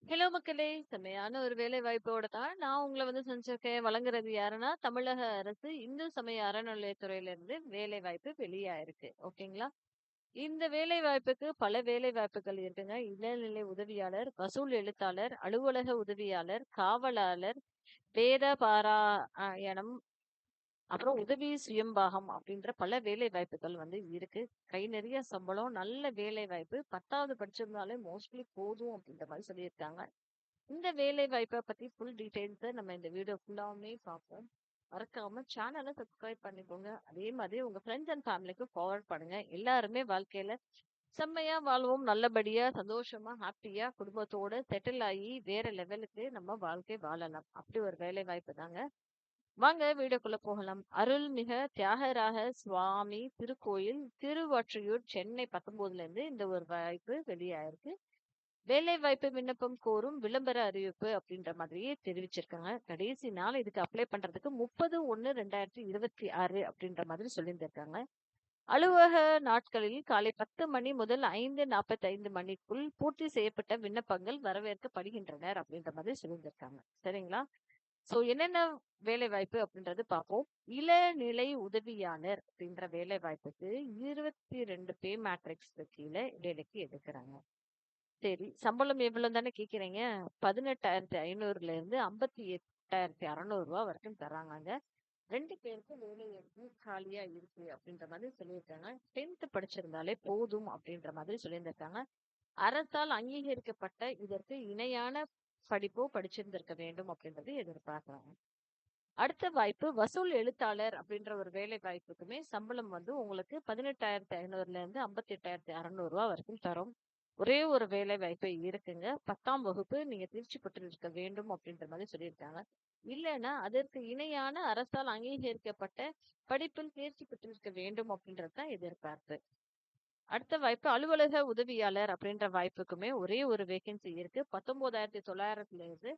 Hello மக்களே! செம்மையான ஒரு வேலை வாய்ப்போட தான் நான் உங்கள வந்து சந்திச்சிருக்கேன். வழங்குறது யாருன்னா, தமிழக அரசு இந்து சமய அறநிலையத்துறையிலிருந்து வேலை வாய்ப்பு வெளியாயிருக்கு. ஓகேங்களா? இந்த வேலை வாய்ப்புக்கு பல வேலை வாய்ப்புகள் இருக்குங்க. இளநிலை உதவியாளர், வசூல் எழுத்தாளர், அலுவலக உதவியாளர், காவலாளர், வேத பாராயணம், அப்புறம் உதவி சுயம்பாகம் அப்படின்ற பல வேலை வாய்ப்புகள் வந்து இருக்கு. கை நிறைய சம்பளம், நல்ல வேலை வாய்ப்பு. 10வது படிச்சிருந்தாலே மோஸ்ட்லி போதும் அப்படின்ற மாரி சொல்லியிருக்காங்க. இந்த வேலை வாய்ப்பை பத்தி ஃபுல் டீடைல்ஸை நம்ம இந்த வீடியோ ஃபுல்லாவுமே பார்ப்போம். மறக்காம சேனலை சப்ஸ்கிரைப் பண்ணிக்கோங்க. அதே மாதிரி உங்க ஃப்ரெண்ட்ஸ் அண்ட் ஃபேமிலிக்கு ஃபார்வர்ட் பண்ணுங்க. எல்லாருமே வாழ்க்கையில செம்மையா வாழ்வோம், நல்லபடியா சந்தோஷமா ஹாப்பியா குடும்பத்தோட செட்டில் ஆகி வேற லெவலுக்கு நம்ம வாழ்க்கை வாழலாம். அப்படி ஒரு வேலை வாய்ப்பு தாங்க. வாங்க வீடியோக்குள்ள போகலாம். அருள்மிக தியாகராக சுவாமி திருக்கோயில், திருவொற்றியூர், சென்னை 19ல இருந்து இந்த ஒரு வாய்ப்பு வெளியாயிருக்கு. வேலைவாய்ப்பு விண்ணப்பம் கோரும் விளம்பர அறிவிப்பு அப்படின்ற மாதிரியே தெரிவிச்சிருக்காங்க. கடைசி நாள் இதுக்கு அப்ளை பண்றதுக்கு 30/1/2026 அப்படின்ற மாதிரி சொல்லியிருந்திருக்காங்க. அலுவலக நாட்களில் காலை 10 மணி முதல் 5:45 மணிக்குள் பூர்த்தி செய்யப்பட்ட விண்ணப்பங்கள் வரவேற்கப்படுகின்றனர் அப்படின்ற மாதிரி சொல்லியிருந்திருக்காங்க. சரிங்களா? சோ என்னென்ன வேலை வாய்ப்பு அப்படின்றது பார்ப்போம். இளநிலை உதவியாளர் அப்படின்ற வேலை வாய்ப்புக்கு 22 பே மேட்ரிக்ஸ்க்கு கீழே வேலைக்கு எடுக்கிறாங்க. சரி. சம்பளம் எவ்வளவு தானே கேட்கிறீங்க? 18,500ல இருந்து 58,600 வரைக்கும் தராங்கங்க. 2 பேருக்கு வேலை இருக்கு, காலியா இருக்கு அப்படின்ற மாதிரி சொல்லியிருக்காங்க. 10th படிச்சிருந்தாலே போதும் அப்படின்ற மாதிரி சொல்லியிருந்திருக்காங்க. அரசால் அங்கீகரிக்கப்பட்ட இதற்கு இணையான படிப்போ படிச்சிருந்திருக்க வேண்டும் அப்படின்றது எதிர்பார்க்கறாங்க. அடுத்த வாய்ப்பு வசூல் எழுத்தாளர் அப்படின்ற ஒரு வேலை வாய்ப்புக்குமே சம்பளம் வந்து உங்களுக்கு 18,500ல இருந்து 58,600 வரைக்கும் தரும். ஒரே ஒரு வேலை வாய்ப்பு இருக்குங்க. 10ஆம் வகுப்பு நீங்க தேர்ச்சி பெற்றிருக்க வேண்டும் அப்படின்ற மாதிரி சொல்லியிருக்காங்க. இல்லைன்னா அதற்கு இணையான அரசால் அங்கீகரிக்கப்பட்ட படிப்பில் தேர்ச்சி பெற்றிருக்க வேண்டும் அப்படின்றது தான் எதிர்பார்ப்பு. அடுத்த வாய்ப்பு அலுவலக உதவியாளர் அப்படின்ற வாய்ப்புக்குமே ஒரே ஒரு வேகன்சி இருக்கு. 19,900ல இருந்து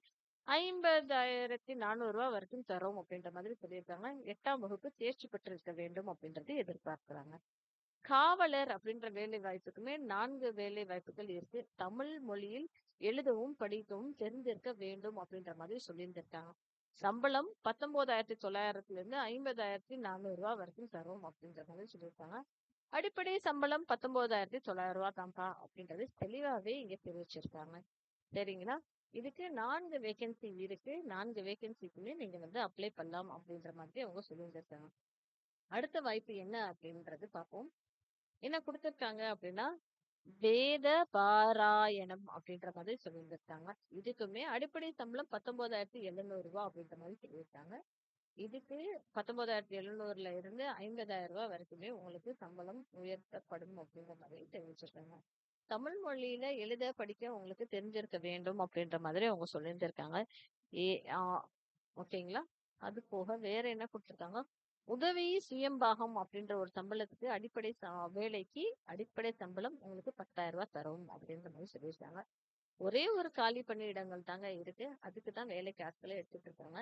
50,400 வரைக்கும் தரும் அப்படின்ற மாதிரி சொல்லியிருக்காங்க. 8ஆம் வகுப்பு தேர்ச்சி பெற்றிருக்க வேண்டும் அப்படின்றது எதிர்பார்க்கிறாங்க. காவலர் அப்படின்ற வேலை வாய்ப்புக்குமே 4 வேலை வாய்ப்புகள் இருக்கு. தமிழ் மொழியில் எழுதவும் படிக்கவும் தெரிந்திருக்க வேண்டும் அப்படின்ற மாதிரி சொல்லியிருந்திருக்காங்க. சம்பளம் 19,900ல இருந்து 50,400 வரைக்கும் தரும் அப்படின்ற மாதிரி சொல்லியிருக்காங்க. அடிப்படை சம்பளம் 19,900 தான்ப்பா அப்படின்றது தெளிவாவே இங்க தெரிவிச்சிருக்காங்க. சரிங்களா? இதுக்கு 4 வேகன்சி இருக்கு. 4 வேகன்சிக்குமே நீங்க வந்து அப்ளை பண்ணலாம் அப்படின்ற மாதிரி அவங்க சொல்லியிருந்திருக்காங்க. அடுத்த வாய்ப்பு என்ன அப்படின்றது பார்ப்போம். என்ன குடுத்திருக்காங்க அப்படின்னா, வேத பாராயணம் அப்படின்ற மாதிரி சொல்லியிருந்திருக்காங்க. இதுக்குமே அடிப்படை சம்பளம் 19,700 அப்படின்ற மாதிரி சொல்லியிருக்காங்க. இதுக்கு 19,700ல இருந்து 50,000 வரைக்குமே உங்களுக்கு சம்பளம் உயர்த்தப்படும் அப்படின்ற மாதிரி தெரிவிச்சிருக்காங்க. தமிழ் மொழியில எழுத படிக்க உங்களுக்கு தெரிஞ்சிருக்க வேண்டும் அப்படின்ற மாதிரி அவங்க சொல்லியிருந்திருக்காங்க. ஏ ஆ ஓகேங்களா? அது போக வேற என்ன குடுத்திருக்காங்க? உதவி சுயம்பாகம் அப்படின்ற ஒரு சம்பளத்துக்கு வேலைக்கு அடிப்படை சம்பளம் உங்களுக்கு 10,000 தரும் அப்படின்ற மாதிரி சொல்லியிருக்காங்க. ஒரே ஒரு காலி பணியிடங்கள் தாங்க இருக்கு. அதுக்கு தான் வேலைக்கு ஆட்கள எடுத்துட்டு இருக்காங்க.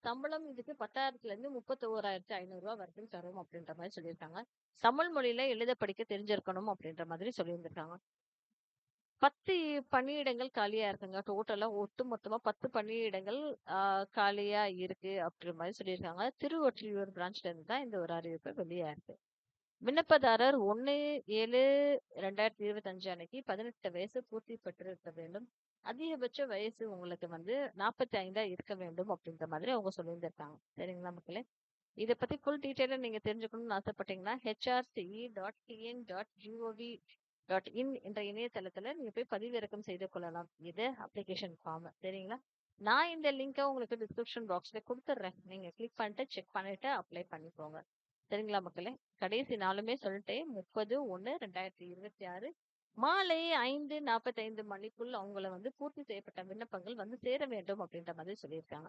சம்பளம் இதுக்கு 10,000ல இருந்து 31,500 வரைக்கும் தரும் அப்படின்ற மாதிரி சொல்லியிருக்காங்க. தமிழ் மொழியில எழுத படிக்க தெரிஞ்சிருக்கணும் அப்படின்ற மாதிரி சொல்லியிருந்திருக்காங்க. 10 பணியிடங்கள் காலியா இருக்குங்க. டோட்டலா ஒட்டுமொத்தமா 10 பணியிடங்கள் ஆ காலியா இருக்கு அப்படின்ற மாரி சொல்லியிருக்காங்க. திருவொற்றியூர் பிரான்ச்ல இருந்து தான் இந்த ஒரு அறிவிப்பு வெளியாயிருக்கு. விண்ணப்பதாரர் 1/7/2025 அன்னைக்கு 18 வயசு பூர்த்தி பெற்றிருக்க வேண்டும். அதிகபட்ச வயசு உங்களுக்கு வந்து 45 இருக்க வேண்டும் அப்படின்ற மாதிரி அவங்க சொல்லியிருந்திருக்காங்க. சரிங்களா மக்களே? இத பத்தி ஃபுல் டீட்டெயிலா நீங்க தெரிஞ்சுக்கணும்னு ஆசைப்பட்டீங்கன்னா, hrce.tn.gov.in என்ற இணையதளத்துல நீங்க போய் பதிவிறக்கம் செய்து கொள்ளலாம். இது அப்ளிகேஷன் ஃபார்ம். சரிங்களா? நான் இந்த லிங்க்க உங்களுக்கு டிஸ்கிரிப்ஷன் பாக்ஸ்ல குடுத்துடுறேன். நீங்க கிளிக் பண்ணிட்டு, செக் பண்ணிட்டு அப்ளை பண்ணிக்கோங்க. சரிங்களா மக்களே? கடைசி நாளுமே சொல்லிட்டேன். 30/1/2026 மாலை 5:45 மணிக்குள் அவங்கள வந்து பூர்த்தி செய்யப்பட்ட விண்ணப்பங்கள் வந்து சேர வேண்டும் அப்படின்ற மாதிரி சொல்லியிருக்காங்க.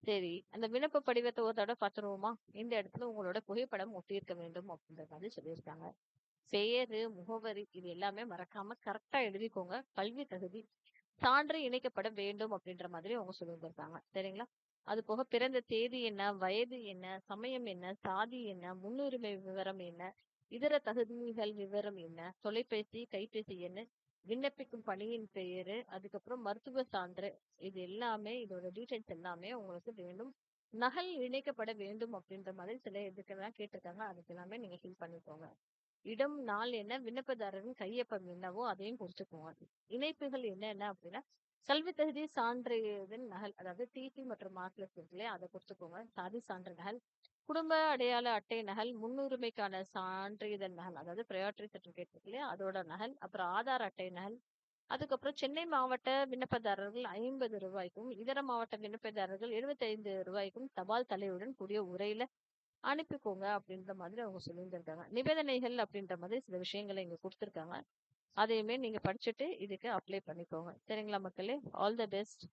சரி. அந்த விண்ணப்ப படிவத்த ஒரு தடவ பார்த்துருவோமா? இந்த இடத்துல உங்களோட புகைப்படம் ஒட்டியிருக்க வேண்டும் அப்படின்ற மாதிரி சொல்லியிருக்காங்க. பெயரு, முகவரி இது எல்லாமே மறக்காம கரெக்ட்டா எழுதிக்கோங்க. கல்வி தகுதி, சான்று இணைக்கப்பட வேண்டும் அப்படின்ற மாதிரி அவங்க சொல்லியிருந்திருக்காங்க. சரிங்களா? அது போக பிறந்த தேதி என்ன, வயது என்ன, சமயம் என்ன, சாதி என்ன, முன்னுரிமை விவரம் என்ன, இதர தகுதிகள் விவரம் என்ன, தொலைபேசி, கைபேசி எண், விண்ணப்பிக்கும் பணியின் பெயரு, அதுக்கப்புறம் மருத்துவ சான்று, இது எல்லாமே இதோட டீட்டெயில்ஸ் எல்லாமே உங்களுக்கு வேண்டும். நகல் இணைக்கப்பட வேண்டும் அப்படின்ற மாதிரி சில இதுக்கெல்லாம் கேட்டிருக்காங்க. அதுக்கு எல்லாமே நீங்க ஃபில் பண்ணிக்கோங்க. இடம், நாள் என்ன, விண்ணப்பதாரரின் கையொப்பம் என்னவோ அதையும் குறிச்சுக்கோங்க. இணைப்புகள் என்னென்ன அப்படின்னா, கல்வி தகுதி சான்றிதழ் நகல், அதாவது டிசி மற்றும் மார்க் லிஸ்ட் இருக்கு இல்லையா, அதை குறிச்சுக்கோங்க. சாதி சான்று நகல், குடும்ப அடையாள அட்டை நகல், முன்னுரிமைக்கான சான்றிதழ் நகல், அதாவது ப்ரையாரிட்டி சர்டிபிகேட் இருக்கு இல்லையா, அதோட நகல், அப்புறம் ஆதார் அட்டை நகல், அதுக்கப்புறம் சென்னை மாவட்ட விண்ணப்பதாரர்கள் ரூ. 50க்கும், இதர மாவட்ட விண்ணப்பதாரர்கள் ரூ. 75க்கும் தபால் தலையுடன் கூடிய உரையில அனுப்பிக்கோங்க அப்படின்ற மாதிரி அவங்க சொல்லியிருந்திருக்காங்க. நிபந்தனைகள் அப்படின்ற மாதிரி சில விஷயங்களை இங்க கொடுத்திருக்காங்க. அதையுமே நீங்க படிச்சுட்டு இதுக்கு அப்ளை பண்ணிக்கோங்க. சரிங்களா மக்களே? All the best.